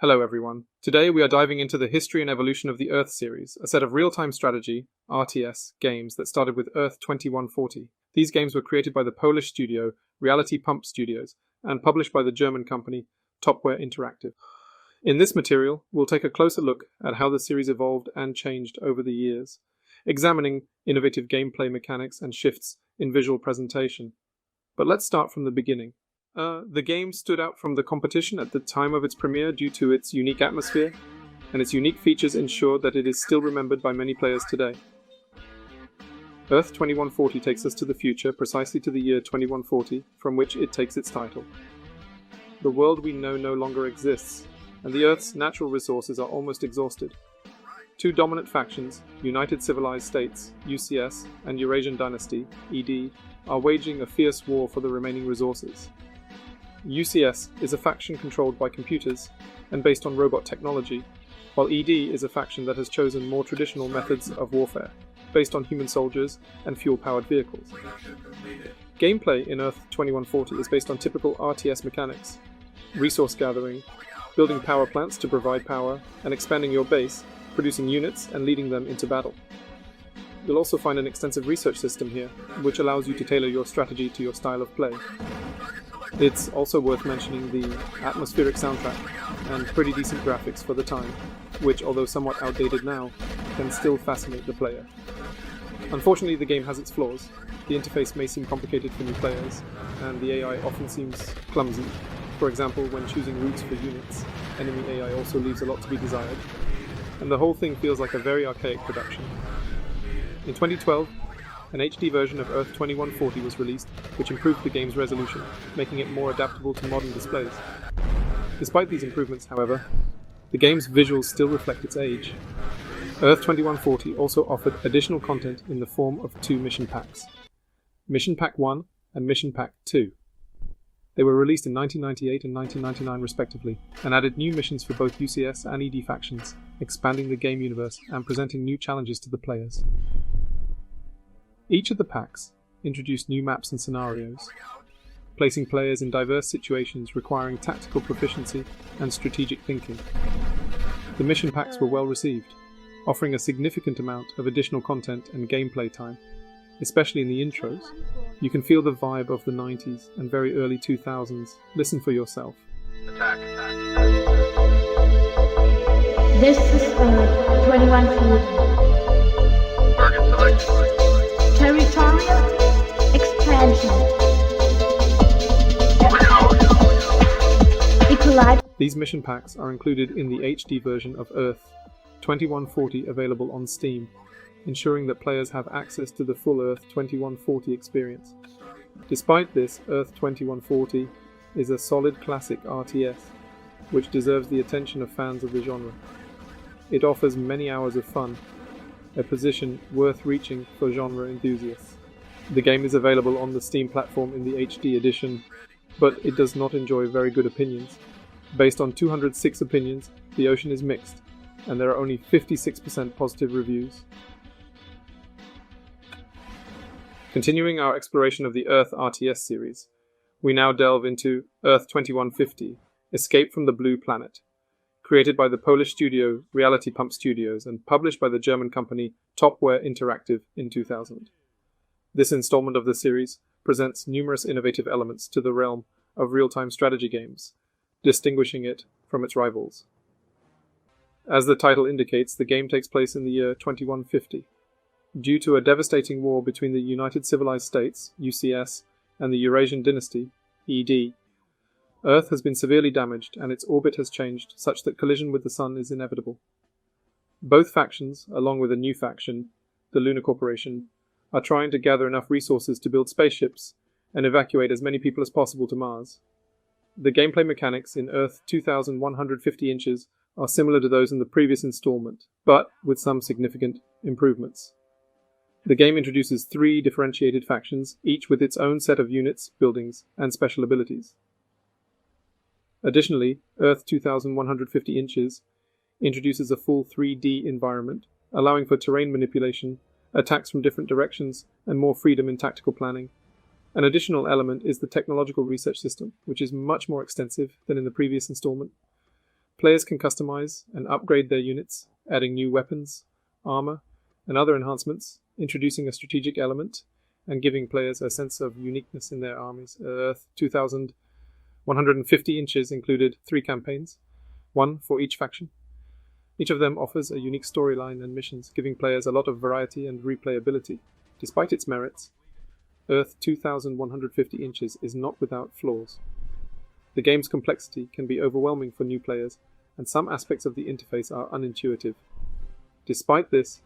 Hello everyone. Today we are diving into the history and evolution of the Earth series, a set of real-time strategy, RTS, games that started with Earth 2140. These games were created by the Polish studio Reality Pump Studios and published by the German company Topware Interactive. In this material, we'll take a closer look at how the series evolved and changed over the years, examining innovative gameplay mechanics and shifts in visual presentation. But let's start from the beginning. The game stood out from the competition at the time of its premiere due to its unique atmosphere, and its unique features ensured that it is still remembered by many players today. Earth 2140 takes us to the future, precisely to the year 2140, from which it takes its title. The world we know no longer exists, and the Earth's natural resources are almost exhausted. Two dominant factions, United Civilized States, UCS, and Eurasian Dynasty, ED, are waging a fierce war for the remaining resources. UCS is a faction controlled by computers and based on robot technology, while ED is a faction that has chosen more traditional methods of warfare, based on human soldiers and fuel-powered vehicles. Gameplay in Earth 2140 is based on typical RTS mechanics: resource gathering, building power plants to provide power, and expanding your base, producing units and leading them into battle. You'll also find an extensive research system here, which allows you to tailor your strategy to your style of play. It's also worth mentioning the atmospheric soundtrack and pretty decent graphics for the time, which, although somewhat outdated now, can still fascinate the player. Unfortunately, the game has its flaws. The interface may seem complicated for new players, and the AI often seems clumsy. For example, when choosing routes for units, enemy AI also leaves a lot to be desired, and the whole thing feels like a very archaic production. In 2012, an HD version of Earth 2140 was released, which improved the game's resolution, making it more adaptable to modern displays. Despite these improvements, however, the game's visuals still reflect its age. Earth 2140 also offered additional content in the form of two mission packs: Mission Pack 1 and Mission Pack 2. They were released in 1998 and 1999 respectively, and added new missions for both UCS and ED factions, expanding the game universe and presenting new challenges to the players. Each of the packs introduced new maps and scenarios, placing players in diverse situations requiring tactical proficiency and strategic thinking. The mission packs were well received, offering a significant amount of additional content and gameplay time, especially in the intros. You can feel the vibe of the 90s and very early 2000s. Listen for yourself. Attack. This is Earth 2140. Target select. Territorial expansion. These mission packs are included in the HD version of Earth 2140 available on Steam, ensuring that players have access to the full Earth 2140 experience. Despite this, Earth 2140 is a solid classic RTS, which deserves the attention of fans of the genre. It offers many hours of fun, a position worth reaching for genre enthusiasts. The game is available on the Steam platform in the HD edition, but it does not enjoy very good opinions. Based on 206 opinions, the ocean is mixed, and there are only 56% positive reviews. Continuing our exploration of the Earth RTS series, we now delve into Earth 2150, Escape from the Blue Planet, created by the Polish studio Reality Pump Studios and published by the German company Topware Interactive in 2000. This installment of the series presents numerous innovative elements to the realm of real-time strategy games, distinguishing it from its rivals. As the title indicates, the game takes place in the year 2150. Due to a devastating war between the United Civilized States, UCS, and the Eurasian Dynasty, ED, Earth has been severely damaged and its orbit has changed such that collision with the Sun is inevitable. Both factions, along with a new faction, the Lunar Corporation, are trying to gather enough resources to build spaceships and evacuate as many people as possible to Mars. The gameplay mechanics in Earth 2150 inches are similar to those in the previous installment, but with some significant improvements. The game introduces three differentiated factions, each with its own set of units, buildings, and special abilities. Additionally, Earth 2150 inches introduces a full 3D environment, allowing for terrain manipulation, attacks from different directions, and more freedom in tactical planning. An additional element is the technological research system, which is much more extensive than in the previous installment. Players can customize and upgrade their units, adding new weapons, armor, and other enhancements, introducing a strategic element, and giving players a sense of uniqueness in their armies. Earth 2,150 inches included 3 campaigns, 1 for each faction. Each of them offers a unique storyline and missions, giving players a lot of variety and replayability. Despite its merits, Earth 2,150 inches is not without flaws. The game's complexity can be overwhelming for new players, and some aspects of the interface are unintuitive. Despite this,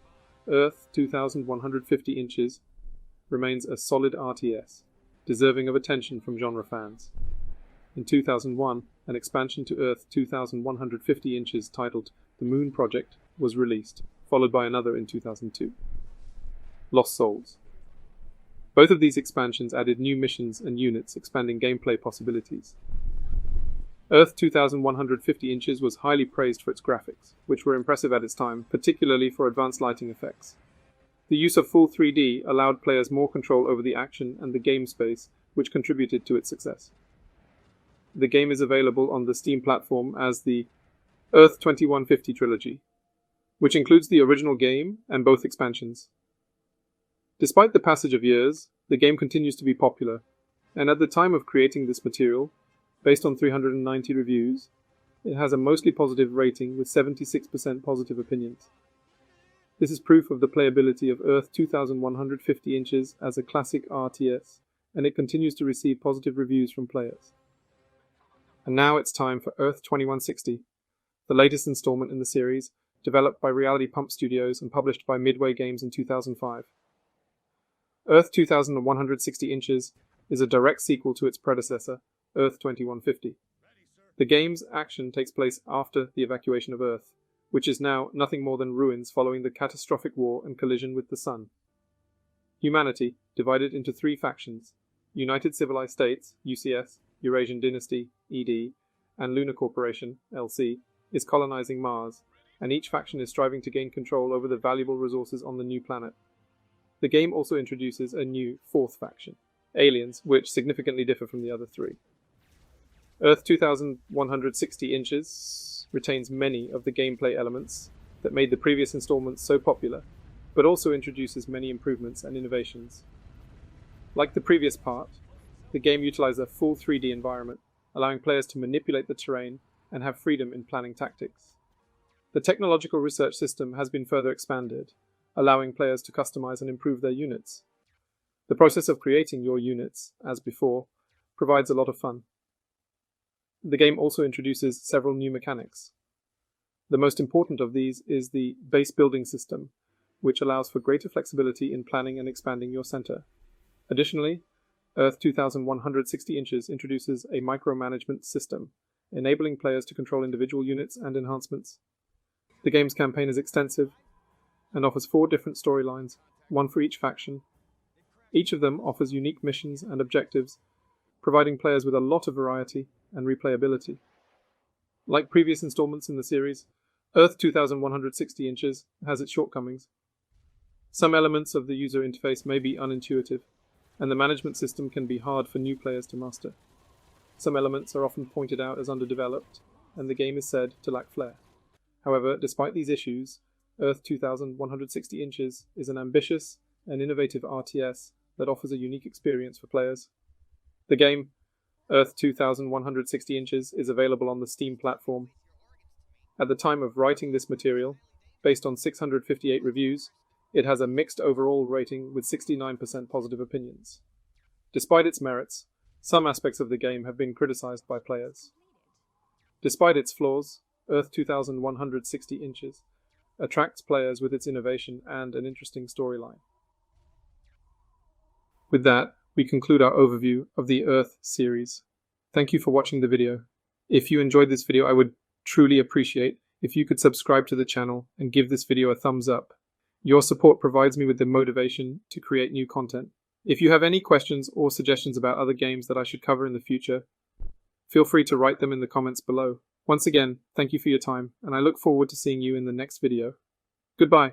Earth 2,150 inches remains a solid RTS, deserving of attention from genre fans. In 2001, an expansion to Earth 2,150 inches titled The Moon Project was released, followed by another in 2002. Lost Souls. Both of these expansions added new missions and units, expanding gameplay possibilities. Earth 2,150 inches was highly praised for its graphics, which were impressive at its time, particularly for advanced lighting effects. The use of full 3D allowed players more control over the action and the game space, which contributed to its success. The game is available on the Steam platform as the Earth 2150 trilogy, which includes the original game and both expansions. Despite the passage of years, the game continues to be popular, and at the time of creating this material, based on 390 reviews, it has a mostly positive rating with 76% positive opinions. This is proof of the playability of Earth 2,150 inches as a classic RTS, and it continues to receive positive reviews from players. And now it's time for Earth 2160, the latest installment in the series, developed by Reality Pump Studios and published by Midway Games in 2005. Earth 2,160 inches is a direct sequel to its predecessor, Earth 2150. The game's action takes place after the evacuation of Earth, which is now nothing more than ruins following the catastrophic war and collision with the Sun. Humanity, divided into 3 factions, United Civilized States, UCS, Eurasian Dynasty, ED, and Lunar Corporation, LC, is colonizing Mars, and each faction is striving to gain control over the valuable resources on the new planet. The game also introduces a new 4th faction, aliens, which significantly differ from the other 3. Earth 2,160 inches retains many of the gameplay elements that made the previous installments so popular, but also introduces many improvements and innovations. Like the previous part, the game utilizes a full 3D environment, allowing players to manipulate the terrain and have freedom in planning tactics. The technological research system has been further expanded, allowing players to customize and improve their units. The process of creating your units, as before, provides a lot of fun. The game also introduces several new mechanics. The most important of these is the base building system, which allows for greater flexibility in planning and expanding your center. Additionally, Earth 2,160 inches introduces a micromanagement system, enabling players to control individual units and enhancements. The game's campaign is extensive and offers 4 different storylines, 1 for each faction. Each of them offers unique missions and objectives, providing players with a lot of variety and replayability. Like previous installments in the series, Earth 2,160 inches has its shortcomings. Some elements of the user interface may be unintuitive, and the management system can be hard for new players to master. Some elements are often pointed out as underdeveloped, and the game is said to lack flair. However, despite these issues, Earth 2,160 inches is an ambitious and innovative RTS that offers a unique experience for players. The game, Earth 2,160 inches, is available on the Steam platform. At the time of writing this material, based on 658 reviews, it has a mixed overall rating with 69% positive opinions. Despite its merits, some aspects of the game have been criticized by players. Despite its flaws, Earth 2,160 inches attracts players with its innovation and an interesting storyline. With that, we conclude our overview of the Earth series. Thank you for watching the video. If you enjoyed this video, I would truly appreciate if you could subscribe to the channel and give this video a thumbs up. Your support provides me with the motivation to create new content. If you have any questions or suggestions about other games that I should cover in the future, feel free to write them in the comments below. Once again, thank you for your time, and I look forward to seeing you in the next video. Goodbye.